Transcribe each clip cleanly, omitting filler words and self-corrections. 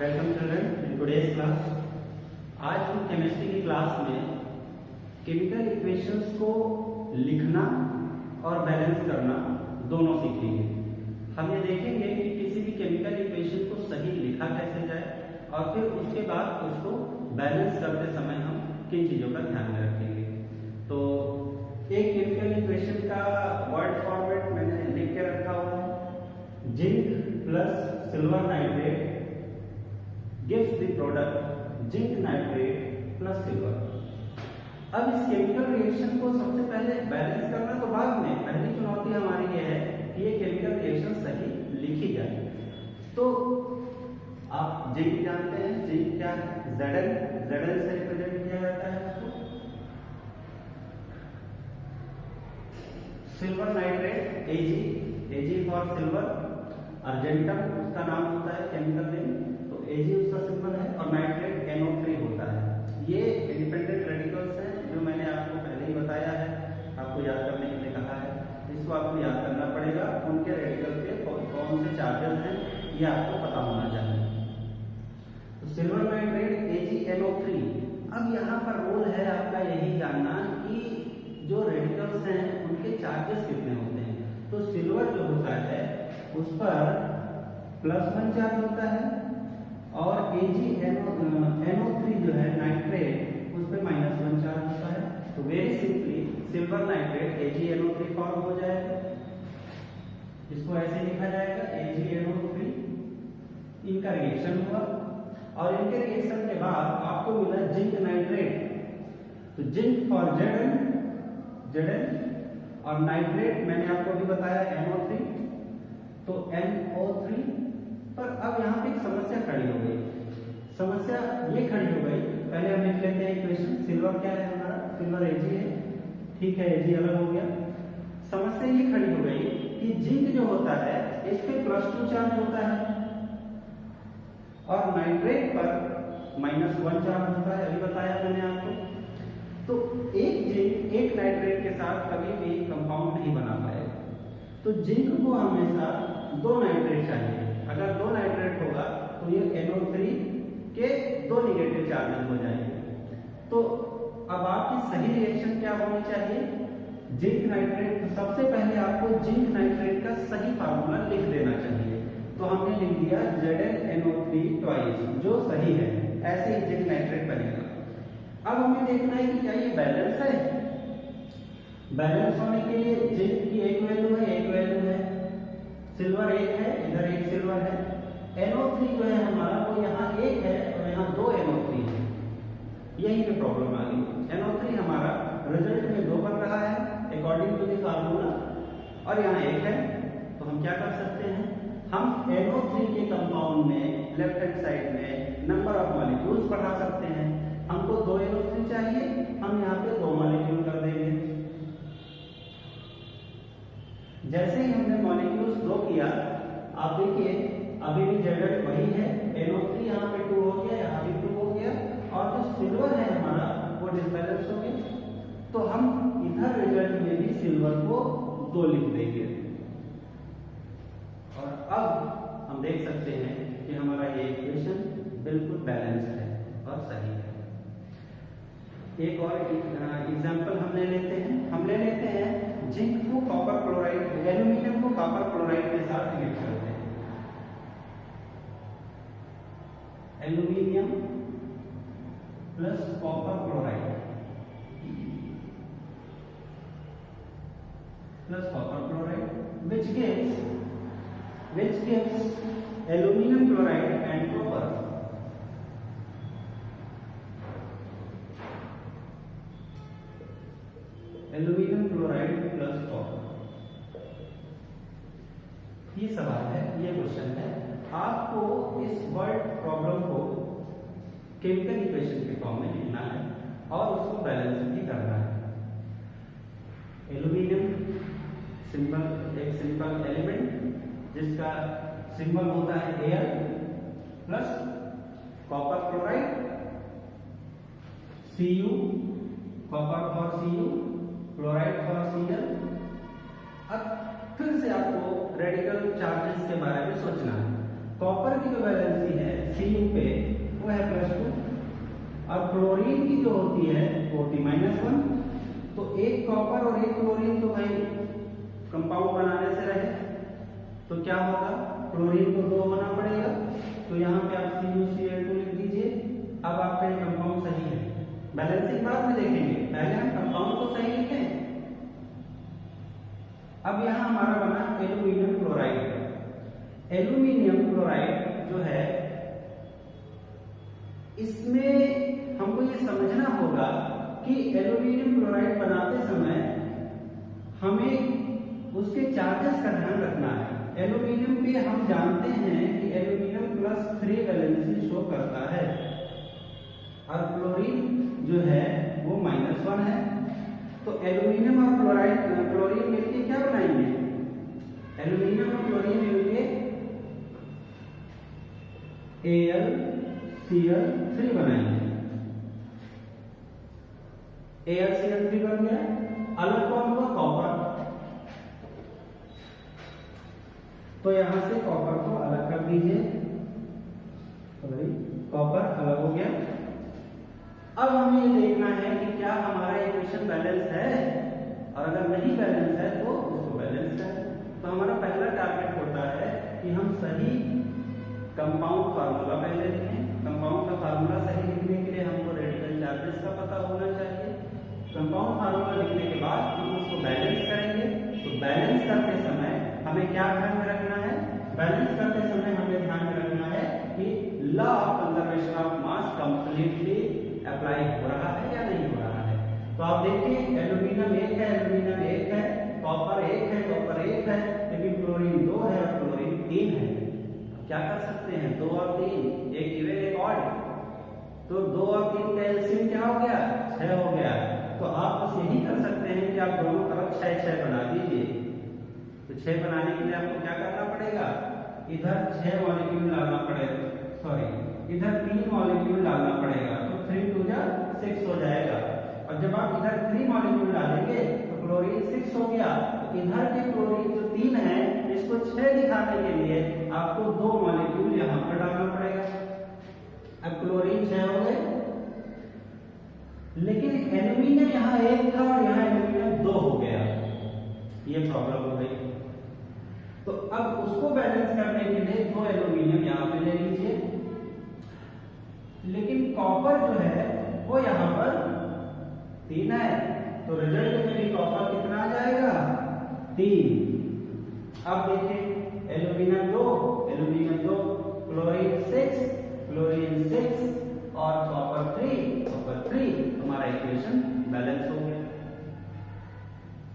Welcome children in today's class. आज हम chemistry की क्लास में केमिकल इक्वेशंस को लिखना और बैलेंस करना दोनों सीखेंगे। हम ये देखेंगे कि किसी भी केमिकल इक्वेशन को सही लिखा कैसे जाए और फिर उसके बाद उसको बैलेंस करते समय हम किन चीज़ों का ध्यान में रखेंगे। तो एक केमिकल इक्वेशन का वर्ड फॉर्मेट मैंने लिख के रखा हुआ है। Zinc plus silver nitrate gives the product zinc nitrate plus silver. अब इस केमिकल रिएक्शन को सबसे पहले बैलेंस करना तो बाद में, पहली चुनौती हमारी ये है कि ये केमिकल रिएक्शन सही लिखी जाए। तो आप जिंक जानते हैं, जिंक क्या है? Zn से रिप्रेजेंट किया जाता है उसको। Silver nitrate Ag for silver, argentum उसका नाम होता है केमिकल नेम, तो Ag उसका सिंबल है, और नाइट्रेट NO3 होता है। ये इंडिपेंडेंट रेडिकल्स हैं जो मैंने आपको पहले ही बताया है, आपको याद करने के लिए कहा है। इसको आपको याद करना पड़ेगा, उनके रेडिकल पे कौन से चार्जेस हैं ये आपको पता होना चाहिए। तो सिल्वर नाइट्रेट AgNO3। अब यहाँ पर रोल है आपका यही जानना कि जो रेडिकल्स हैं उनके चार्जेस कितने होते हैं। तो सिल्वर जो होता है उस पर +1 चार्ज होता है और AgNO3 जो है नाइट्रेट उस पर -1 चार्ज होता है। तो very simply silver nitrate AgNO3 form हो जाएगा। इसको ऐसे लिखा जाएगा AgNO3। इनका रिएक्शन हुआ और इनके रिएक्शन के बाद आपको मिला जिंक नाइट्रेट। तो जिंक फॉर Zn और नाइट्रेट मैंने आपको अभी बताया NO3, तो NO3 पर अब यहाँ पे एक समस्या खड़ी हो गई। समस्या ये खड़ी हो गई, पहले हम लिख लेते हैं इक्वेशन। सिल्वर क्या है हमारा? सिल्वर Ag है, ठीक है, Ag अलग हो गया। समस्या ये खड़ी हो गई कि जिंक जो होता है इस पे +2 चार्ज होता है और नाइट्रेट पर -1 चार्ज होता है, अभी बताया मैंने आपको। तो एक जिंक एक नाइट्रेट के साथ कभी भी कंपाउंड नहीं बना पाएगा। तो जिंक को हमेशा 2 नाइट्रेट चाहिए। अगर 2 नाइट्रेट होगा तो ये NO3 के 2 निगेटिव चार्जेस हो जाएंगे। तो अब आपकी सही रिएक्शन क्या होनी चाहिए? Zinc nitrate. तो सबसे पहले आपको जिंक नाइट्रेट का सही फार्मूला लिख देना चाहिए। तो हमने लिख दिया ZnNO3 ट्वाइस, जो सही है, ऐसे ही जिंक नाइट्रेट बनेगा। अब हमें देखना है कि क्या ये बैलेंस है। बैलेंस होने के लिए जिंक की एक वैल्यू है, सिल्वर 1 है, इधर 1 सिल्वर है। NO3 जो है हमारा वो यहाँ 1 है और यहाँ 2 NO3 है। यही पे प्रॉब्लम आ गई। NO3 हमारा रिजल्ट में 2 बन रहा है अकॉर्डिंग टू द फार्मूला और यहाँ 1 है। तो हम क्या कर सकते हैं? हम NO3 के कंपाउंड में लेफ्ट हैंड साइड में नंबर ऑफ मॉलिक्यूल्स बढ़ा सकते हैं। हमको 2 NO3 चाहिए, हम यहाँ पे 2 मॉलिक्यूल कर देंगे। जैसे ही हमने मॉलिक्यूल्स 2 किया, आप देखिए अभी भी Zn वही है, NO3 यहाँ पे 2 हो गया, यहाँ भी 2 हो गया और जो सिल्वर है हमारा वो डिसबैलेंस हो गया। तो हम इधर रिजल्ट में भी सिल्वर को 2 लिख देंगे और अब हम देख सकते हैं कि हमारा ये इक्वेशन बिल्कुल बैलेंस्ड है और सही है। एक और एग्जांपल हम ले लेते हैं जिंक को कॉपर क्लोराइड, एल्यूमिनियम को कॉपर क्लोराइड के साथ रिएक्ट करते हैं। Aluminium plus copper chloride which gives aluminum chloride and copper. Aluminium chloride plus copper. ये सवाल है, ये क्वेश्चन है। आपको इस वर्ड प्रॉब्लम को केमिकल इक्वेशन के फॉर्म में लिखना है और उसको बैलेंस भी करना है। एल्यूमिनियम सिंपल, एक सिंपल एलिमेंट जिसका सिंबल होता है Al plus copper chloride Cu, copper for Cu, chloride for Cl। अब फिर से आपको रेडिकल चार्जेस के बारे में सोचना है। कॉपर की जो वैलेंसी है Cu पे वो है +2 और क्लोरीन की जो होती है वो होती -1। तो एक कॉपर और एक क्लोरीन तो भाई कंपाउंड बनाने से रहे, तो क्या होगा, क्लोरीन को 2 होना पड़ेगा। तो यहाँ पे आप CuCl2 लिख दीजिए। अब आपका ये कंपाउंड सही है। बैलेंसिंग बाद में देखेंगे, पहले हम कंपाउंड को सही लिखें। अब यहाँ हमारा बना एल्यूमिनियम क्लोराइड। एल्यूमिनियम क्लोराइड जो है, इसमें हमको ये समझना होगा कि एल्यूमिनियम क्लोराइड बनाते समय हमें उसके चार्जेस का ध्यान रखना है। एल्यूमिनियम पे हम जानते हैं कि एल्यूमिनियम +3 वैलेंसी शो करता है और क्लोरीन जो है वो -1 है। तो एल्यूमिनियम और क्लोरीन मिलके क्या बनाएंगे, एल्यूमिनियम और क्लोरीन मिलके AlCl3 बनाएंगे। AlCl3 बन गया। अलग कौन हुआ, कॉपर। तो यहां से कॉपर को अलग कर दीजिए, कॉपर अलग हो गया। अब हमें ये देखना है कि क्या हमारा इक्वेशन बैलेंस है, और अगर नहीं बैलेंस है तो उसको बैलेंस करें। तो हमारा पहला टारगेट होता है कि हम सही कंपाउंड फार्मूला पहले लिखें। कंपाउंड का फार्मूला सही लिखने के लिए हमको रेडिकल चार्जेस का पता होना चाहिए। कंपाउंड फार्मूला लिखने के बाद हम उसको बैलेंस करेंगे। तो बैलेंस करते समय हमें क्या ध्यान में रखना है, बैलेंस करते समय हमें ध्यान में रखना है कि law of conservation of mass completely apply हो रहा है या नहीं हो रहा है। तो आप देखिए, एल्यूमिनियम 1 है, एल्यूमिनियम 1 है, कॉपर 1 है, कॉपर 1 है, लेकिन क्लोरीन 2 है और क्लोरीन 3 है। क्या कर सकते हैं, 2 और 3, एक इवन एक ऑड। तो 2 और 3 का एलसीएम क्या हो गया, 6 हो गया। तो आप बस यही कर सकते हैं कि आप दोनों तरफ 6 बना दीजिए। तो 6 बनाने के लिए आपको क्या करना पड़ेगा, इधर 6 मॉलिक्यूल डालना पड़ेगा, सॉरी इधर 3 मॉलिक्यूल डालना पड़ेगा। तो 3 2 जा 6 हो जाएगा। और जब आप इधर 3 मॉलिक्यूल डालेंगे तो क्लोरीन 6 हो गया। तो इधर के क्लोरीन जो 3 है, इसको 6 दिखाने के लिए आपको 2 मॉलिक्यूल यहाँ पर डालना पड़ेगा। अब क्लोरीन 6 हो गए, लेकिन एल्यूमिनियम यहाँ 1 था और यहाँ एल्यूमिनियम 2 हो गया। ये प्रॉब्लम हो गई। तो अब उसको बैलेंस करने के लिए 2 एल्यूमिनियम यहाँ पे ले लीजिए, लेकिन कॉपर जो है वो यहाँ पर 3 है। तो रिजल्ट में भी कॉपर कितना आ जाएगा, 3। अब देखिए, एल्यूमिनियम 2, क्लोरीन 6 और कॉपर 3, हमारा इक्वेशन बैलेंस हो गया।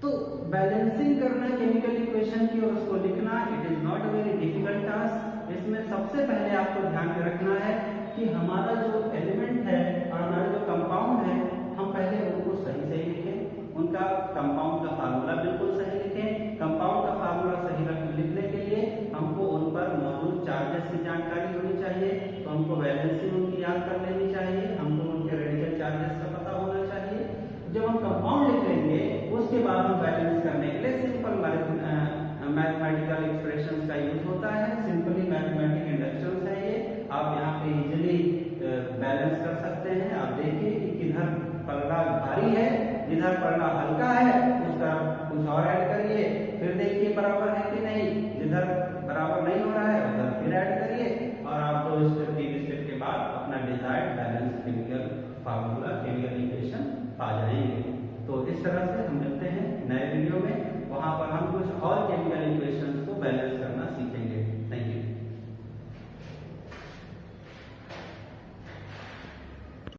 तो बैलेंसिंग करना केमिकल इक्वेशन की और उसको लिखना, it is not a very difficult task. इसमें सबसे पहले आपको ध्यान में रखना है कि हमारा जो एलिमेंट है और हमारा जो कंपाउंड है, हम पहले उनको सही लिखें, उनका कंपाउंड का फार्मूला बिल्कुल सही लिखें। कंपाउंड का फार्मूला सही लिखने के लिए हमको उन पर मौजूद चार्जेस की जानकारी होनी चाहिए। तो हमको वैलेंसी उनकी याद कर लेनी चाहिए, हमको उनके रेडिकल चार्जेस का पता होना चाहिए। जब हम कंपाउंड लिख लेंगे, उसके बाद हम बैलेंस करने के लिए सिंपल मैथमेटिकल एक्सप्रेशंस का यूज होता है। सिंपली मैथमेटिकल इंडक्शंस है ये, आप यहाँ पे इजीली बैलेंस कर सकते हैं। आप देखिए कि किधर पलड़ा भारी है, जिधर पलड़ा हल्का है उसका कुछ और ऐड करिए, फिर देखिए बराबर है कि नहीं, जिधर बराबर नहीं हो रहा है उधर फिर ऐड करिए, और आप 2 स्टेप 3 स्टेप के बाद अपना desired balance chemical formula, chemical equation पा जाएंगे। तो इस तरह से हम मिलते हैं नए वीडियो में, वहां पर हम कुछ और केमिकल